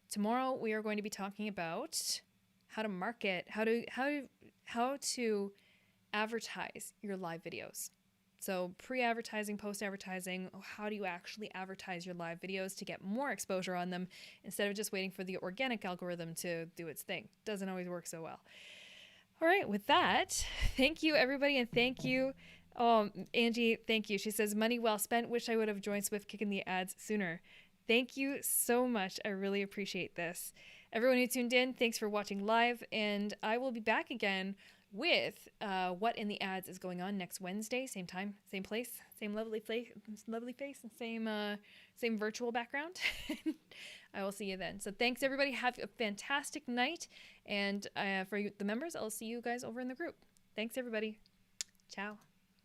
tomorrow we are going to be talking about how to market, how to advertise your live videos. So pre-advertising, post-advertising, how do you actually advertise your live videos to get more exposure on them instead of just waiting for the organic algorithm to do its thing? Doesn't always work so well. All right, with that, thank you everybody, and thank you. Angie, thank you. She says, money well spent. Wish I would have joined Swift kicking the ads sooner. Thank you so much. I really appreciate this. Everyone who tuned in, thanks for watching live, and I will be back again with what in the ads is going on next Wednesday, same time, same place, same lovely face, and same virtual background. I will see you then. So thanks everybody. Have a fantastic night, and for the members, I'll see you guys over in the group. Thanks everybody. Ciao.